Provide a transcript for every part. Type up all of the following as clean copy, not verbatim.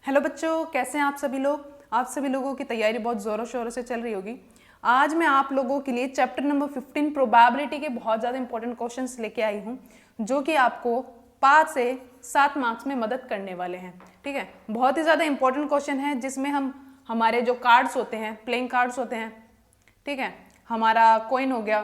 Hello बच्चों, कैसे हैं आप सभी लोग। आप सभी लोगों की तैयारी बहुत ज़ोरों शोरों से चल रही होगी। आज मैं आप लोगों के लिए चैप्टर नंबर 15 प्रोबेबिलिटी के बहुत ज़्यादा इंपॉर्टेंट क्वेश्चंस लेके आई हूँ, जो कि आपको 5 से 7 मार्क्स में मदद करने वाले हैं। ठीक है, बहुत ही ज़्यादा इंपॉर्टेंट क्वेश्चन है, जिसमें हम हमारे जो कार्ड्स होते हैं, प्लेइंग कार्ड्स होते हैं, ठीक है, हमारा कॉइन हो गया,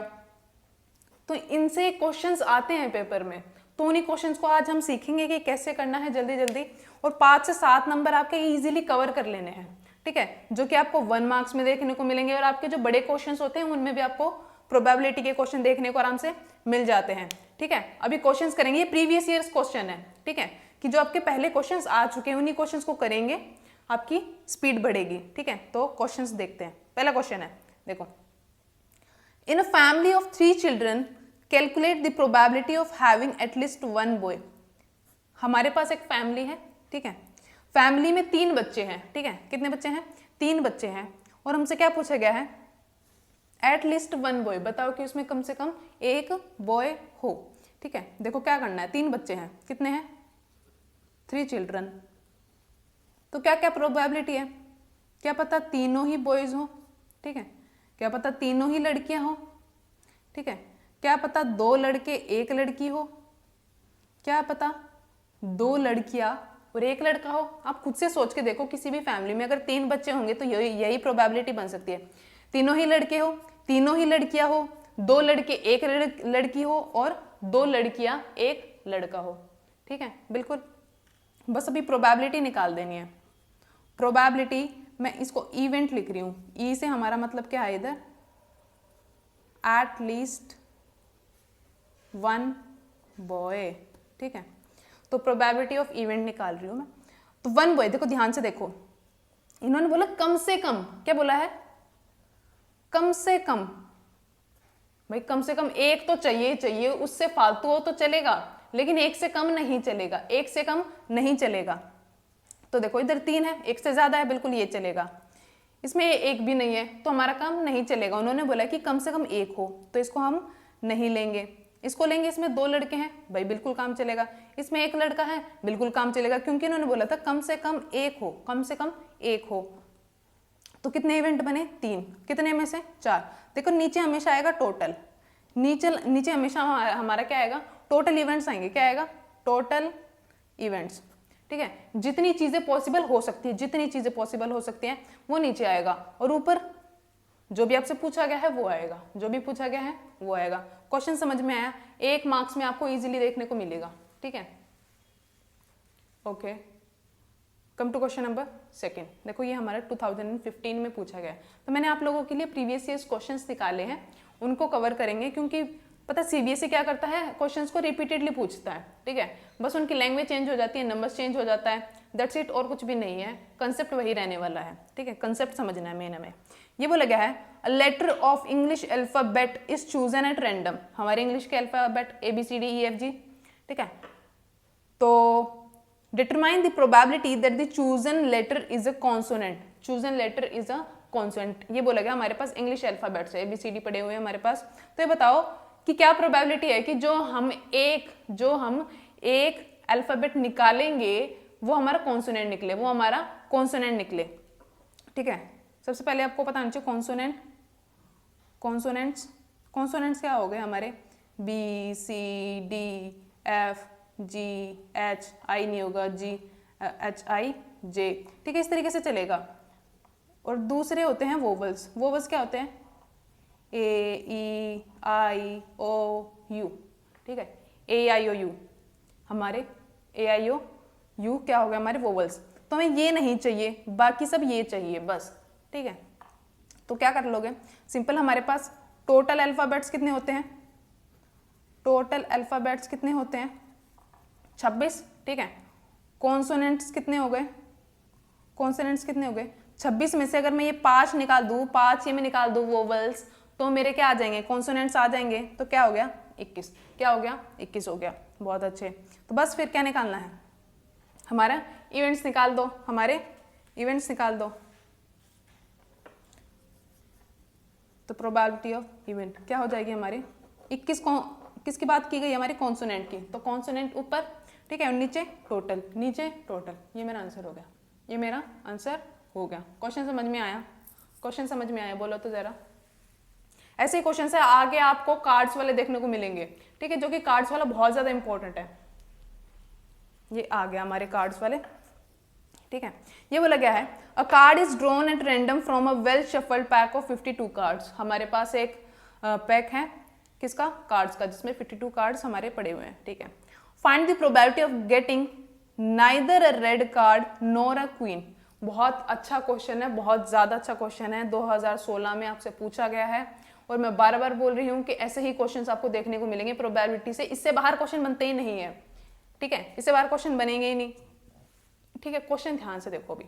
तो इनसे क्वेश्चंस आते हैं पेपर में। तो उन्हीं क्वेश्चंस को आज हम सीखेंगे कि कैसे करना है जल्दी जल्दी, और 5 से 7 नंबर आपके इजीली कवर कर लेने हैं। ठीक है, जो कि आपको 1 मार्क्स में देखने को मिलेंगे, और आपके जो बड़े क्वेश्चंस होते हैं उनमें भी आपको प्रोबेबिलिटी के क्वेश्चन देखने को आराम से मिल जाते हैं। ठीक है, अभी क्वेश्चंस करेंगे, ये प्रीवियस ईयर्स क्वेश्चन है। ठीक है, कि जो आपके पहले क्वेश्चंस आ चुके हैं उन्हीं क्वेश्चंस को करेंगे, आपकी स्पीड बढ़ेगी। ठीक है, तो क्वेश्चंस देखते हैं। पहला क्वेश्चन है, देखो, In a family of 3 children, calculate the probability of having at least one boy. हमारे पास एक फैमिली है, ठीक है, फैमिली में 3 बच्चे हैं। ठीक है, कितने बच्चे हैं? 3 बच्चे हैं, और हमसे क्या पूछा गया है? At least 1 boy. बताओ कि उसमें कम से कम एक बॉय हो। ठीक है, देखो क्या करना है, 3 बच्चे हैं, कितने हैं? 3 चिल्ड्रन। तो क्या क्या प्रोबेबिलिटी है? क्या पता तीनों ही बॉयज हो, ठीक है, क्या पता तीनों ही लड़कियां हो, ठीक है, क्या पता 2 लड़के 1 लड़की हो, क्या पता 2 लड़कियां और 1 लड़का हो। आप खुद से सोच के देखो, किसी भी फैमिली में अगर 3 बच्चे होंगे तो यही प्रोबेबिलिटी बन सकती है। तीनों ही लड़के हो, तीनों ही लड़कियां हो, 2 लड़के 1 लड़की हो, और 2 लड़कियां 1 लड़का हो। ठीक है, बिल्कुल, बस अभी प्रोबेबिलिटी निकाल देनी है। प्रोबेबिलिटी, मैं इसको इवेंट लिख रही हूं, ई से हमारा मतलब क्या है इधर? At least 1 boy. ठीक है, तो प्रोबेबिलिटी ऑफ इवेंट निकाल रही हूं मैं। तो 1 बॉय, देखो ध्यान से देखो, इन्होंने बोला कम से कम, क्या बोला है? कम से कम। भाई कम से कम एक तो चाहिए चाहिए, उससे फालतू हो तो चलेगा, लेकिन 1 से कम नहीं चलेगा, 1 से कम नहीं चलेगा। तो देखो इधर 3 है, 1 से ज्यादा है, बिल्कुल ये चलेगा। इसमें 1 भी नहीं है, तो हमारा काम नहीं चलेगा। उन्होंने बोला कि कम से कम 1 हो, तो इसको हम नहीं लेंगे, इसको लेंगे। इसमें 2 लड़के हैं, भाई बिल्कुल काम चलेगा। इसमें 1 लड़का है, बिल्कुल काम चलेगा, क्योंकि इन्होंने बोला था कम से कम 1 हो, कम से कम 1 हो। तो कितने इवेंट बने? 3। कितने में से? 4। देखो नीचे हमेशा आएगा टोटल, नीचे हमेशा हमारा क्या आएगा? टोटल इवेंट्स आएंगे। क्या आएगा? Total events. ठीक है, जितनी चीजें पॉसिबल हो सकती है, जितनी चीजें पॉसिबल हो सकती हैं वो नीचे आएगा, और ऊपर जो भी आपसे पूछा गया है वो आएगा, जो भी पूछा गया है वो आएगा। क्वेश्चन समझ में आया? 1 मार्क्स में आपको इजीली देखने को मिलेगा। ठीक है, okay, come to question number 2। देखो ये हमारा 2015 में पूछा गया है, तो मैंने आप लोगों के लिए प्रीवियस ईयर्स क्वेश्चंस निकाले हैं, उनको कवर करेंगे, क्योंकि पता सीबीएसई क्या करता है, क्वेश्चंस को रिपीटेडली पूछता है। ठीक है, बस उनकी लैंग्वेज चेंज हो जाती है, नंबर्स चेंज हो जाता है, दैट्स इट, और कुछ भी नहीं है, कंसेप्ट वही रहने वाला है। ठीक है, कंसेप्ट समझना है मेन हमें। ये बोला गया है, a letter of English alphabet is chosen at random. हमारे इंग्लिश के अल्फाबेट ABCDEFG। ठीक है, तो determine the probability that the chosen letter is a consonant. Chosen letter is a consonant, ये बोला गया। हमारे पास इंग्लिश अल्फाबेट्स है, ABCD पढ़े हुए हैं हमारे पास। तो ये बताओ कि क्या प्रोबेबिलिटी है कि जो हम एक अल्फाबेट निकालेंगे वो हमारा कॉन्सोनेंट निकले, वो हमारा कॉन्सोनेंट निकले। ठीक है, सबसे पहले आपको पता होना चाहिए कॉन्सोनेंट। कॉन्सोनेंट्स क्या हो गए हमारे? BCDFG, I नहीं होगा, GHIJ। ठीक है, इस तरीके से चलेगा। और दूसरे होते हैं वोवल्स। वोवल्स क्या होते हैं? AEIOU। ठीक है, AIOU, हमारे AIOU क्या हो गया? हमारे वोवल्स। तो हमें ये नहीं चाहिए, बाकी सब ये चाहिए बस। ठीक है, तो क्या कर लोगे? सिंपल, हमारे पास टोटल अल्फाबेट्स कितने होते हैं? टोटल अल्फाबेट्स कितने होते हैं? 26। ठीक है, कॉन्सोनेंट्स कितने हो गए? कॉन्सोनेंट्स कितने हो गए? 26 में से अगर मैं ये 5 निकाल दूं, 5 ये में निकाल दूं वोवल्स, तो मेरे क्या आ जाएंगे? कॉन्सोनेंट्स आ जाएंगे। तो क्या हो गया? 21। क्या हो गया? 21 हो गया। बहुत अच्छे। तो बस फिर क्या निकालना है? हमारा इवेंट्स निकाल दो, हमारे इवेंट्स निकाल दो। तो प्रोबेबिलिटी ऑफ इवेंट क्या हो जाएगी हमारे? 21 किसकी बात की गई? हमारी कॉन्सोनेंट की। तो कॉन्सोनेंट ऊपर, ठीक है, और नीचे टोटल, नीचे टोटल। ये मेरा आंसर हो गया। ये मेरा आंसर हो गया। क्वेश्चन समझ में आया? क्वेश्चन समझ में आया बोलो तो जरा। ऐसे ही क्वेश्चन है आगे आपको कार्ड्स वाले देखने को मिलेंगे, ठीक है, जो कि कार्ड्स वाला बहुत ज्यादा इंपॉर्टेंट है। ये आ गया हमारे कार्ड्स वाले, ठीक है। ये बोला गया है अ card is drawn at random from a well shuffled pack of 52 cards. हमारे पास एक पैक है किसका? कार्ड्स का, जिसमें 52 कार्ड्स हमारे पड़े हुए हैं, ठीक है। Find the probability of getting neither a red card nor a queen. बहुत अच्छा क्वेश्चन है, बहुत ज्यादा अच्छा क्वेश्चन है, 2016 में आपसे पूछा गया है और मैं बार बार बोल रही हूं कि ऐसे ही क्वेश्चंस आपको देखने को मिलेंगे प्रोबेबिलिटी से। इससे बाहर क्वेश्चन बनते ही नहीं है, ठीक है, इससे बाहर क्वेश्चन बनेंगे ही नहीं, ठीक है। क्वेश्चन ध्यान से देखो। अभी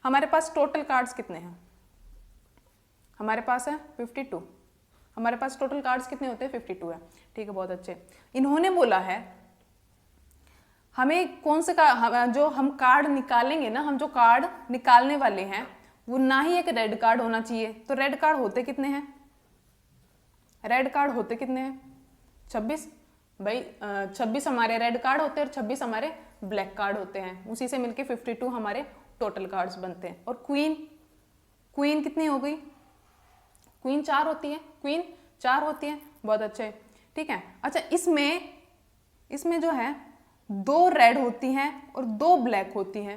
हमारे पास टोटल कार्ड्स कितने हैं? हमारे पास है 52। हमारे पास टोटल कार्ड्स कितने होते हैं? 52 है, ठीक है, बहुत अच्छे। इन्होंने बोला है हमें कौन से जो हम कार्ड निकालेंगे ना, हम जो कार्ड निकालने वाले हैं वो ना ही एक रेड कार्ड होना चाहिए। तो रेड कार्ड होते कितने हैं? रेड कार्ड होते कितने हैं? 26 भाई, 26 हमारे रेड कार्ड होते हैं और 26 हमारे ब्लैक कार्ड होते हैं। उसी से मिलके 52 हमारे टोटल कार्ड्स बनते हैं। और क्वीन, क्वीन कितनी हो गई? क्वीन 4 होती है, क्वीन 4 होती है, बहुत अच्छे, ठीक है। अच्छा, इसमें जो है 2 रेड होती हैं और 2 ब्लैक होती हैं।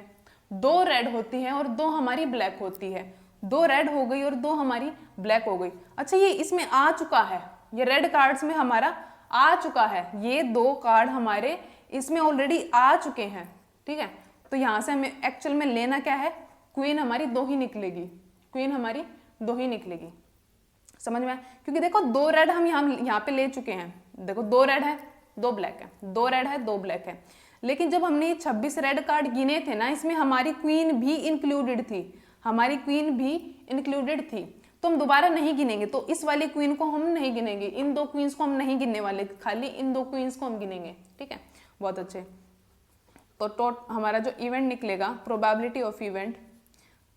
2 रेड होती हैं और 2 हमारी ब्लैक होती है। 2 रेड हो गई और 2 हमारी ब्लैक हो गई। अच्छा, ये इसमें आ चुका है, ये रेड कार्ड्स में हमारा आ चुका है, ये 2 कार्ड हमारे इसमें ऑलरेडी आ चुके हैं, ठीक है। तो यहां से हमें एक्चुअल में लेना क्या है? क्वीन हमारी 2 ही निकलेगी, क्वीन हमारी 2 ही निकलेगी, समझ में आया? क्योंकि देखो 2 रेड हम यहाँ पे ले चुके हैं, देखो 2 रेड है 2 ब्लैक है, 2 रेड है 2 ब्लैक है। लेकिन जब हमने ये 26 रेड कार्ड गिने थे ना, इसमें हमारी क्वीन भी इंक्लूडेड थी, हमारी क्वीन भी इंक्लूडेड थी। तो हम दोबारा नहीं गिनेंगे, तो इस वाली क्वीन को हम नहीं गिनेंगे, इन 2 क्वींस को हम नहीं गिनने वाले, खाली इन 2 क्वींस को हम गिनेंगे, ठीक है, बहुत अच्छे। तो हमारा जो इवेंट निकलेगा, प्रोबेबिलिटी ऑफ इवेंट,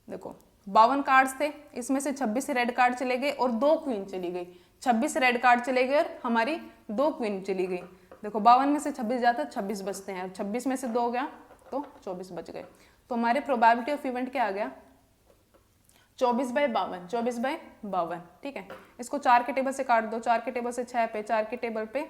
देखो 52 कार्ड्स थे, इसमें से 26 रेड कार्ड चले गए और 2 क्वीन चली गई। 26 रेड कार्ड चले गए और हमारी 2 क्वीन चली गई। देखो 52 में से 26 जाता है, 26 बचते हैं, 26 में से 2 गया तो 24 बच गए। तो हमारे प्रोबेबिलिटी ऑफ इवेंट क्या आ गया? 24/52, 24/52, ठीक है। इसको 4 के टेबल से काट दो, 4 के टेबल से 6 पे, 4 के टेबल पे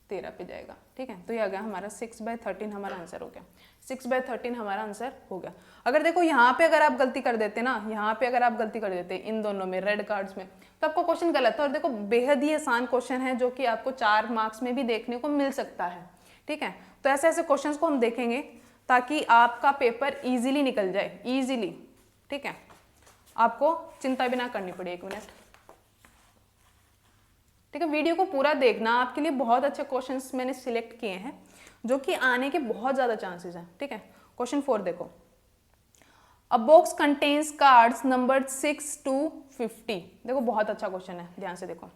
13 पे जाएगा, ठीक है। तो ये आ गया हमारा 6/13 हमारा आंसर हो गया, 6/13 हमारा आंसर हो गया। अगर देखो यहाँ पे अगर आप गलती कर देते ना, यहाँ पे अगर आप गलती कर देते इन दोनों में, रेड कार्ड्स में, तो आपको क्वेश्चन गलत था। और देखो बेहद ही आसान क्वेश्चन है जो कि आपको 4 मार्क्स में भी देखने को मिल सकता है, ठीक है। तो ऐसे ऐसे क्वेश्चन को हम देखेंगे ताकि आपका पेपर ईजिली निकल जाए, ईजिली, ठीक है, आपको चिंता भी ना करनी पड़े। 1 मिनट, ठीक है। वीडियो को पूरा देखना, आपके लिए बहुत अच्छे क्वेश्चंस मैंने सिलेक्ट किए हैं जो कि आने के बहुत ज्यादा चांसेस हैं, ठीक है। क्वेश्चन 4 देखो, अ box contains cards numbered 6 to 50। देखो बहुत अच्छा क्वेश्चन है, ध्यान से देखो।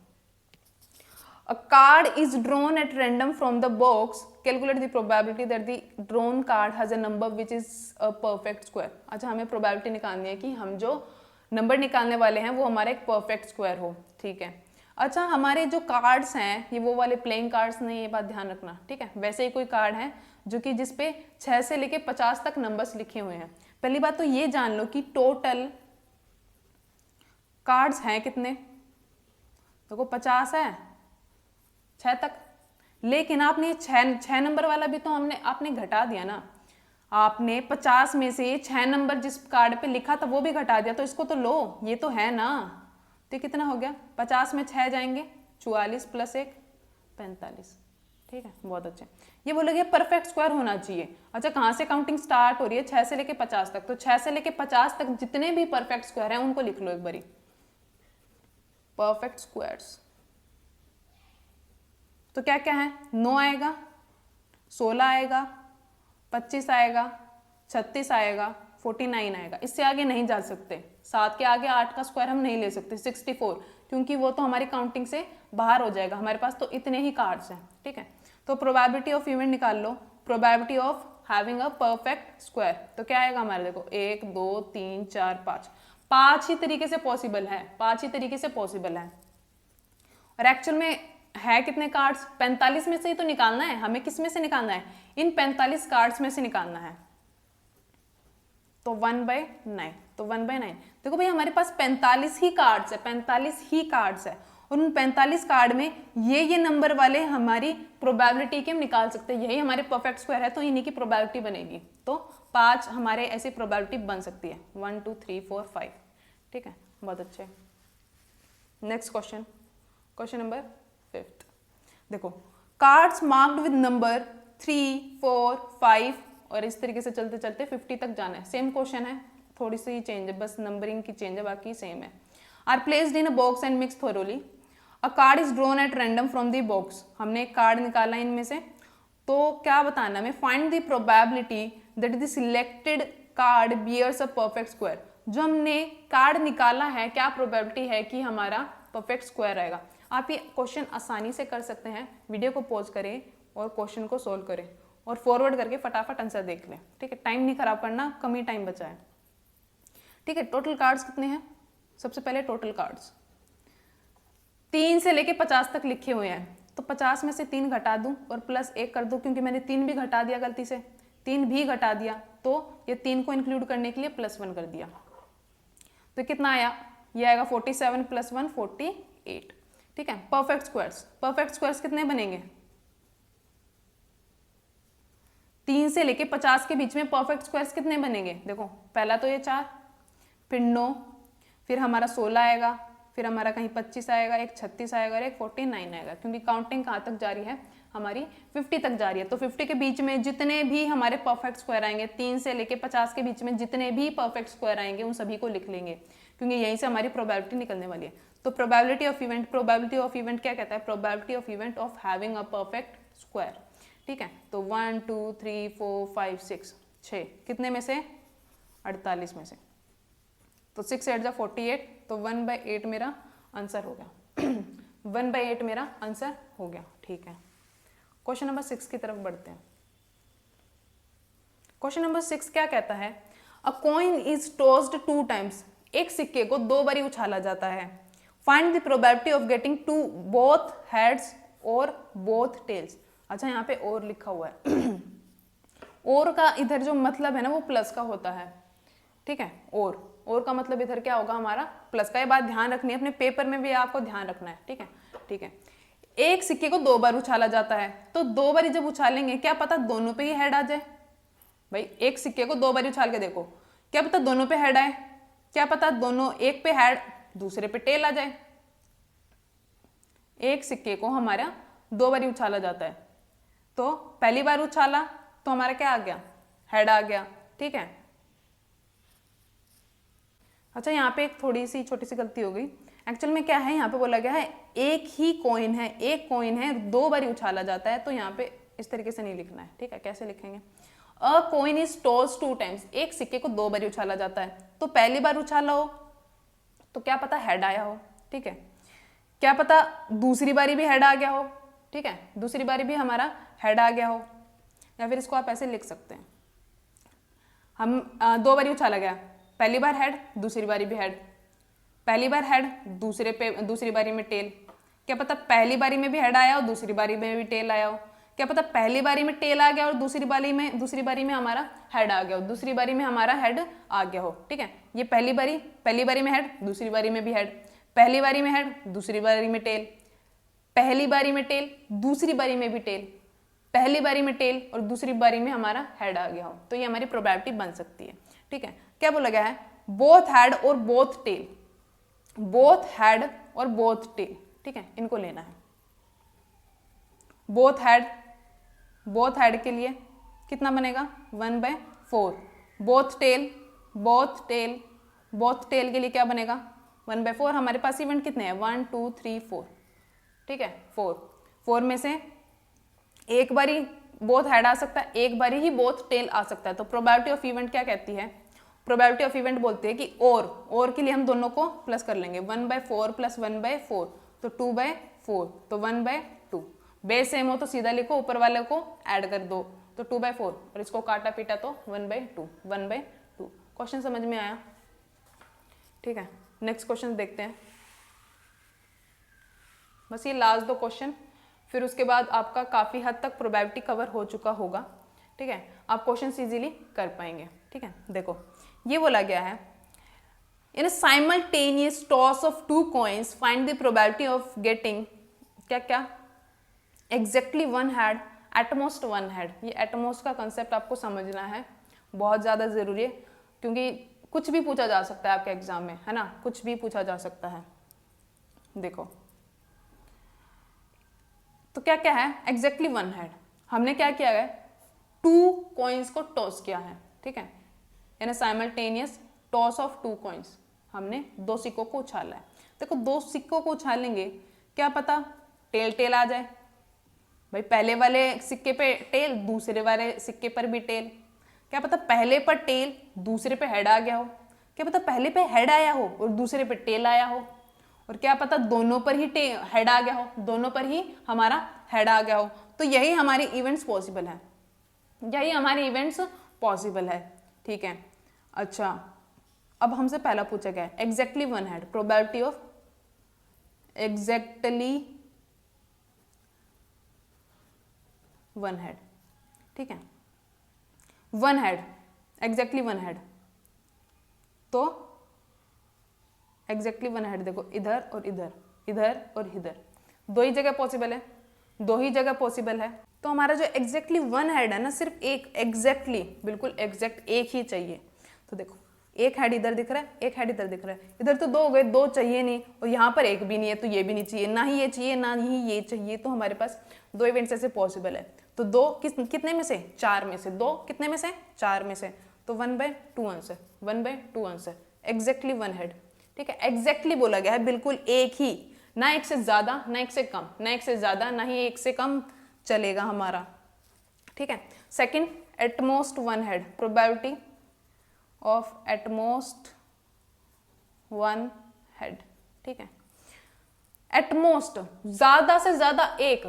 A card is drawn at random from the box, calculate the probability that the drawn card has a number which is a perfect square. अच्छा, हमें प्रोबेबिलिटी निकालनी है कि हम जो नंबर निकालने वाले हैं वो हमारा एक परफेक्ट स्क्वायर हो, ठीक है। अच्छा, हमारे जो कार्ड्स हैं ये वो वाले प्लेइंग कार्ड्स नहीं, ये बात ध्यान रखना, ठीक है। वैसे ही कोई कार्ड है जो कि जिसपे 6 से लेके 50 तक नंबर्स लिखे हुए हैं। पहली बात तो ये जान लो कि टोटल कार्ड्स हैं कितने, देखो 50 है 6 तक, लेकिन आपने 6 नंबर वाला भी तो आपने घटा दिया ना, आपने 50 में से 6 नंबर जिस कार्ड पे लिखा था वो भी घटा दिया, तो इसको तो लो, ये तो है ना। तो कितना हो गया? 50 में 6 जाएंगे, 44 + 1 45, ठीक है, बहुत अच्छे। ये बोलोगे परफेक्ट स्क्वायर होना चाहिए। अच्छा, कहाँ से काउंटिंग स्टार्ट हो रही है? 6 से लेके 50 तक। तो 6 से लेके 50 तक जितने भी परफेक्ट स्क्वायर हैं उनको लिख लो एक बारी, परफेक्ट स्क्वायर्स। तो क्या क्या है? 9 आएगा, 16 आएगा, 25 आएगा, 36 आएगा, 49 आएगा। इससे आगे नहीं जा सकते, 7 के आगे 8 का स्क्वायर हम नहीं ले सकते, 64, क्योंकि वो तो हमारी काउंटिंग से बाहर हो जाएगा। हमारे पास तो इतने ही कार्ड्स हैं, ठीक है। तो प्रोबेबिलिटी ऑफ इवेंट निकाल लो, probability of having a perfect square. तो क्या आएगा हमारे, देखो 1 2 3 4 5, 5 ही तरीके से पॉसिबल है, 5 ही तरीके से पॉसिबल है। और एक्चुअल में है कितने कार्ड्स? 45 में से ही तो निकालना है हमें। किस में से निकालना है? इन 45 कार्ड्स में से निकालना है। तो 1/9, तो 1/9। देखो भाई हमारे पास 45 ही कार्ड्स है, 45 ही कार्ड्स है, और उन 45 कार्ड में ये नंबर वाले हमारी प्रोबेबिलिटी के हम निकाल सकते हैं, यही हमारे परफेक्ट स्क्वायर है, तो इन्हीं की प्रोबेबिलिटी बनेगी। तो 5 हमारे ऐसी प्रोबेबिलिटी बन सकती है, 1 2 3 4 5। ठीक है, बहुत अच्छे। Next question, question number 5। देखो कार्ड्स मार्क्ड विद नंबर 3 4 5 और इस तरीके से चलते चलते 50 तक जाना है। सेम क्वेश्चन है, थोड़ी सी चेंज है, बस नंबरिंग की चेंज है, बाकी सेम है। Are placed in a box and mix thoroughly. A card is drawn at random from the box. हमने एक कार्ड निकाला इनमें से, तो क्या बताना हमें, find the probability that the selected card bears a perfect square. जो हमने कार्ड निकाला है, क्या प्रोबेबिलिटी है कि हमारा परफेक्ट स्क्वायर आएगा। आप ये क्वेश्चन आसानी से कर सकते हैं, वीडियो को पॉज करें और क्वेश्चन को सोल्व करें और फॉरवर्ड करके फटाफट आंसर देख लें। ठीक है, टाइम नहीं खराब करना, कम ही टाइम बचा है। ठीक है, टोटल कार्ड्स कितने हैं? सबसे पहले टोटल कार्ड्स 3 से लेके 50 तक लिखे हुए हैं, तो 50 में से 3 घटा दूं और +1 कर दूं, क्योंकि मैंने 3 भी घटा दिया गलती से, 3 भी घटा दिया, तो ये 3 को इंक्लूड करने के लिए +1 कर दिया। तो कितना आया? ये आएगा 47 + 1 48। ठीक है, परफेक्ट स्क्वायर्स, परफेक्ट स्क्वायर्स कितने बनेंगे? 3 से लेके 50 के बीच में परफेक्ट स्क्वायर्स कितने बनेंगे? देखो पहला तो ये 4, फिर 9, फिर हमारा 16 आएगा, फिर हमारा कहीं 25 आएगा, एक 36 आएगा और एक 49 आएगा, क्योंकि काउंटिंग कहाँ तक जारी है? हमारी 50 तक जारी है। तो 50 के बीच में जितने भी हमारे परफेक्ट स्क्वायर आएंगे, 3 से लेके 50 के बीच में जितने भी परफेक्ट स्क्वायर आएंगे उन सभी को लिख लेंगे, क्योंकि यहीं से हमारी प्रोबेबिलिटी निकलने वाली है। तो probability of event, probability of event क्या कहता है? Probability of event of having a perfect square. ठीक है, तो 1 2 3 4 5 6 6 कितने में से? 48 में से। तो 6 8 जा 48, तो 1/8 मेरा आंसर हो गया। 1/8 मेरा आंसर हो गया। ठीक है, क्वेश्चन नंबर 6 की तरफ बढ़ते हैं। क्वेश्चन नंबर 6 क्या कहता है? A coin is tossed 2 times. एक सिक्के को 2 बारी उछाला जाता है। Find the probability of getting two both heads or both tails. अच्छा, यहाँ पे और लिखा हुआ है। और का इधर जो मतलब है ना, वो प्लस का होता है। ठीक है, और का मतलब इधर क्या होगा? हमारा प्लस का। ये बात ध्यान रखनी है, अपने पेपर में भी आपको ध्यान रखना है। ठीक है, ठीक है। एक सिक्के को 2 बार उछाला जाता है, तो 2 बारी जब उछालेंगे, क्या पता दोनों पे ही हेड आ जाए। भाई एक सिक्के को 2 बारी उछाल के देखो, क्या पता दोनों पे हेड आए, क्या पता दोनों, एक पे हेड दूसरे पे टेल आ जाए। एक सिक्के को हमारा 2 बारी उछाला जाता है, तो पहली बार उछाला तो हमारा क्या आ गया? हेड आ गया। ठीक है। अच्छा, यहाँ पे एक थोड़ी सी छोटी सी गलती हो गई। एक्चुअल में क्या है, यहाँ पे बोला गया है एक ही कॉइन है, एक कॉइन है, 2 बारी उछाला जाता है, तो यहाँ पे इस तरीके से नहीं लिखना है। ठीक है, कैसे लिखेंगे? अ कॉइन इज टॉस्ड 2 टाइम्स। एक सिक्के को 2 बारी उछाला जाता है, तो पहली बार उछाला हो तो क्या पता हेड आया हो। ठीक है, क्या पता दूसरी बारी भी हेड आ गया हो। ठीक है, दूसरी बारी भी हमारा हेड आ गया हो, या फिर इसको आप ऐसे लिख सकते हैं, हम 2 बारी उछाला गया, पहली बार हेड, दूसरी बारी भी हेड, पहली बार हेड, दूसरी बारी में टेल। क्या पता पहली बारी में भी हेड आया हो, दूसरी बारी में भी टेल आया हो। क्या पता पहली बारी में टेल आ गया और दूसरी बारी में हमारा हेड आ गया हो, दूसरी बारी में हमारा हेड आ गया हो। ठीक है, ये पहली बारी में हेड, दूसरी बारी में भी हेड, पहली बारी में हेड, दूसरी बारी में टेल, पहली बारी में टेल, दूसरी बारी में भी टेल, पहली बारी में टेल और दूसरी बारी में हमारा हेड आ गया हो। तो ये हमारी प्रोबेबिलिटी बन सकती है। ठीक है, क्या बोला गया है? बोथ हेड और बोथ टेल, बोथ हेड और बोथ टेल। ठीक है, इनको लेना है। बोथ हेड के लिए कितना बनेगा? 1/4। बोथ टेल के लिए क्या बनेगा? 1/4। हमारे पास इवेंट कितने हैं? 1 2 3 4। ठीक है, 4 में से एक बारी बोथ हेड आ सकता है, एक बारी ही बोथ टेल आ सकता है। तो प्रोबेबिलिटी ऑफ इवेंट क्या कहती है? प्रोबेबिलिटी ऑफ इवेंट बोलते हैं कि और के लिए हम दोनों को प्लस कर लेंगे, 1/4 + 1/4, तो 2/4, तो 1/2। बेस सेम हो तो सीधा लिखो, ऊपर वाले को ऐड कर दो, तो 2/4, और इसको काटा पीटा तो 1/2। क्वेश्चन समझ में आया? ठीक है, नेक्स्ट क्वेश्चन देखते हैं। बस ये लास्ट 2 क्वेश्चन, फिर उसके बाद आपका काफ़ी हद तक प्रोबेबिलिटी कवर हो चुका होगा। ठीक है, आप क्वेश्चन इजीली कर पाएंगे। ठीक है, देखो ये बोला गया है in a simultaneous toss of two coins find the probability of getting क्या क्या exactly one head at most one head. ये एटमोस्ट का कंसेप्ट आपको समझना है, बहुत ज़्यादा ज़रूरी है, क्योंकि कुछ भी पूछा जा सकता है आपके एग्जाम में, है ना, कुछ भी पूछा जा सकता है। देखो तो क्या क्या है एग्जैक्टली वन हेड, हमने क्या किया है, टू कॉइन्स को टॉस किया है, ठीक है, in a simultaneous toss of two coins, हमने दो सिक्कों को उछाला है। देखो दो सिक्कों को उछालेंगे, क्या पता टेल टेल आ जाए, भाई पहले वाले सिक्के पे टेल, दूसरे वाले सिक्के पर भी टेल, क्या पता पहले पर टेल दूसरे पे हेड आ गया हो, क्या पता पहले पे हेड आया हो और दूसरे पे टेल आया हो, और क्या पता दोनों पर ही हेड आ गया हो, दोनों पर ही हमारा हेड आ गया हो। तो यही हमारी इवेंट्स पॉसिबल है, यही हमारी इवेंट्स पॉसिबल है, ठीक है। अच्छा अब हमसे पहला पूछा गया है exactly one head, probability of exactly one head, ठीक है, one head exactly one head, तो एग्जैक्टली वन हेड देखो इधर और इधर, इधर और इधर, दो ही जगह पॉसिबल है, दो ही जगह पॉसिबल है। तो हमारा जो एग्जैक्टली वन हेड है ना, सिर्फ एक एग्जैक्टली बिल्कुल एग्जैक्ट एक ही चाहिए। तो देखो एक हेड इधर दिख रहा है, एक हेड इधर दिख रहा है, इधर तो दो हो गए, दो चाहिए नहीं, और यहाँ पर एक भी नहीं है तो ये भी नहीं चाहिए, ना ही ये चाहिए ना ही ये चाहिए, तो हमारे पास दो इवेंट्स ऐसे पॉसिबल है। तो दो कितने में से, चार में से, दो कितने में से, चार में से, तो 1/2 answer, 1/2 answer exactly one head, ठीक है। एग्जैक्टली बोला गया है, बिल्कुल एक ही, ना एक से ज्यादा ना एक से कम, ना एक से ज्यादा ना ही एक से कम चलेगा हमारा, ठीक है। Second at most one head, probability of at most one head, ठीक है। एटमोस्ट ज्यादा से ज्यादा एक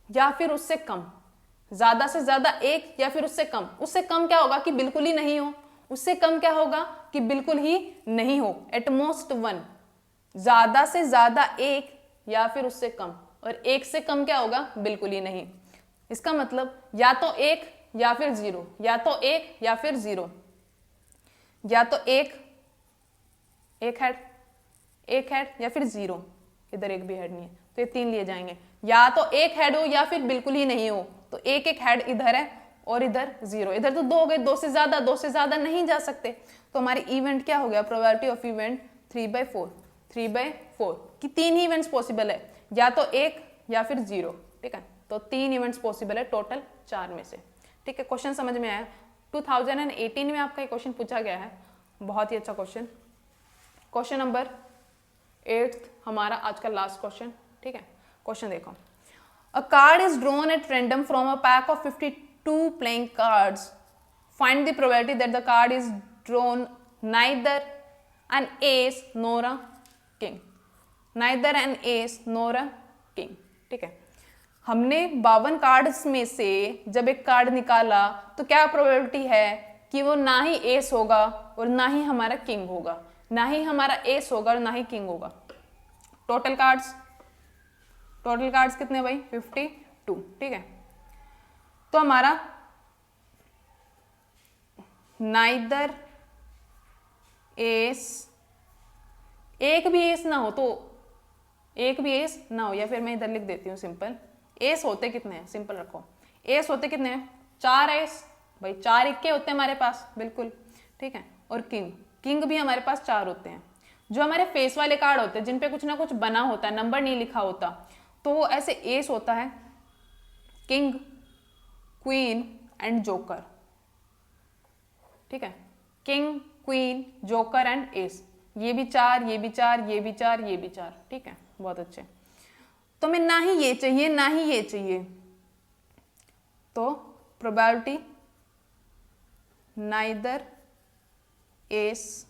या फिर उससे कम, ज्यादा से ज्यादा एक या फिर उससे कम, उससे कम क्या होगा कि बिल्कुल ही नहीं हो, उससे कम क्या होगा कि बिल्कुल ही नहीं हो। एटमोस्ट वन, ज्यादा से ज्यादा एक या फिर उससे कम, और एक से कम क्या होगा, बिल्कुल ही नहीं। इसका मतलब या तो एक या फिर जीरो, या तो एक या फिर जीरो, या तो एक हेड, एक हेड या फिर जीरो, इधर एक भी हेड नहीं है तो ये तीन लिए जाएंगे, या तो एक हेड हो या फिर बिल्कुल ही नहीं हो, तो एक एक हेड इधर है और इधर जीरो, इधर तो दो हो गए, दो से ज्यादा नहीं जा सकते। तो हमारी इवेंट क्या हो गया, प्रोबेबिलिटी ऑफ इवेंट 3/4, 3/4 की तीन ही इवेंट्स पॉसिबल है, या तो एक या फिर जीरो, ठीक है। तो तीन इवेंट्स पॉसिबल है टोटल चार में से, ठीक है। क्वेश्चन समझ में आया, 2018 में आपका ये क्वेश्चन पूछा गया है, बहुत ही अच्छा क्वेश्चन। क्वेश्चन नंबर 8 हमारा आज का लास्ट क्वेश्चन, ठीक है। क्वेश्चन देखो, a card is drawn at random from a pack of 52 playing cards, find the probability that the card is drawn neither an ace nor a king, neither an ace nor a king, ठीक है। हमने 52 cards में से जब एक card निकाला तो क्या प्रोबेबिलिटी है कि वो ना ही एस होगा और ना ही हमारा किंग होगा, ना ही हमारा एस होगा और ना ही किंग होगा। टोटल कार्ड्स कितने भाई, 52, ठीक है। तो हमारा नाइदर एस, एक भी एस ना हो, तो एक भी एस ना हो, या फिर मैं इधर लिख देती हूँ सिंपल, एस होते कितने हैं, सिंपल रखो, एस होते कितने हैं, 4 एस, भाई 4 इक्के होते हैं हमारे पास, बिल्कुल, ठीक है। और किंग भी हमारे पास 4 होते हैं। जो हमारे फेस वाले कार्ड होते हैं, जिन पे कुछ ना कुछ बना होता है, नंबर नहीं लिखा होता, तो वो ऐसे एस होता है, किंग, क्वीन एंड जोकर, ठीक है। King, queen, joker and S, ये भी 4, ये भी 4, ये भी 4, ये भी 4, ठीक है, बहुत अच्छे। तो हमें ना ही ये चाहिए ना ही ये चाहिए, तो probability neither S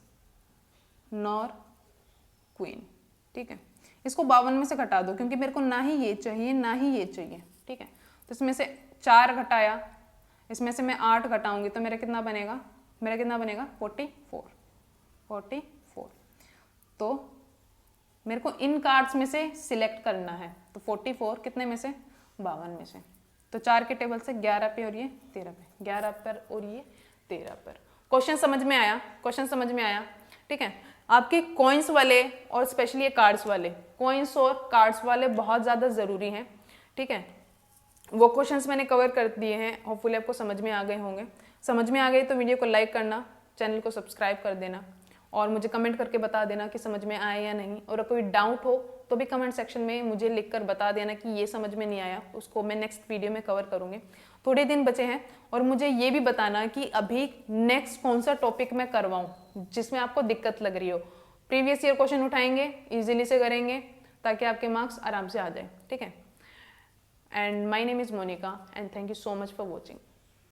nor queen, ठीक है। इसको 52 में से घटा दो, क्योंकि मेरे को ना ही ये चाहिए ना ही ये चाहिए, ठीक है। तो इसमें से 4 घटाया, इसमें से मैं 8 घटाऊंगी तो मेरा कितना बनेगा, 44। तो मेरे को इन कार्ड्स में से सिलेक्ट करना है, तो 44 कितने में से, 52 में से। तो 4 के टेबल से 11 पे और ये 13 पे, 11 पर और ये 13 पर, क्वेश्चन समझ में आया? क्वेश्चन समझ में आया? ठीक है। आपके कॉइन्स वाले और स्पेशली ये कार्ड्स वाले, कॉइन्स और कार्ड्स वाले बहुत ज़्यादा ज़रूरी हैं। ठीक है, वो क्वेश्चंस मैंने कवर कर दिए हैं, होपफुली आपको समझ में आ गए होंगे। समझ में आ गए तो वीडियो को लाइक करना, चैनल को सब्सक्राइब कर देना और मुझे कमेंट करके बता देना कि समझ में आया या नहीं। और कोई डाउट हो तो भी कमेंट सेक्शन में मुझे लिखकर बता देना कि ये समझ में नहीं आया, उसको मैं नेक्स्ट वीडियो में कवर करूँगी। थोड़े दिन बचे हैं और मुझे ये भी बताना कि अभी नेक्स्ट कौन सा टॉपिक मैं करवाऊँ जिसमें आपको दिक्कत लग रही हो। प्रीवियस ईयर क्वेश्चन उठाएंगे, ईजिली से करेंगे ताकि आपके मार्क्स आराम से आ जाए। ठीक है, and my name is Monica and thank you so much for watching.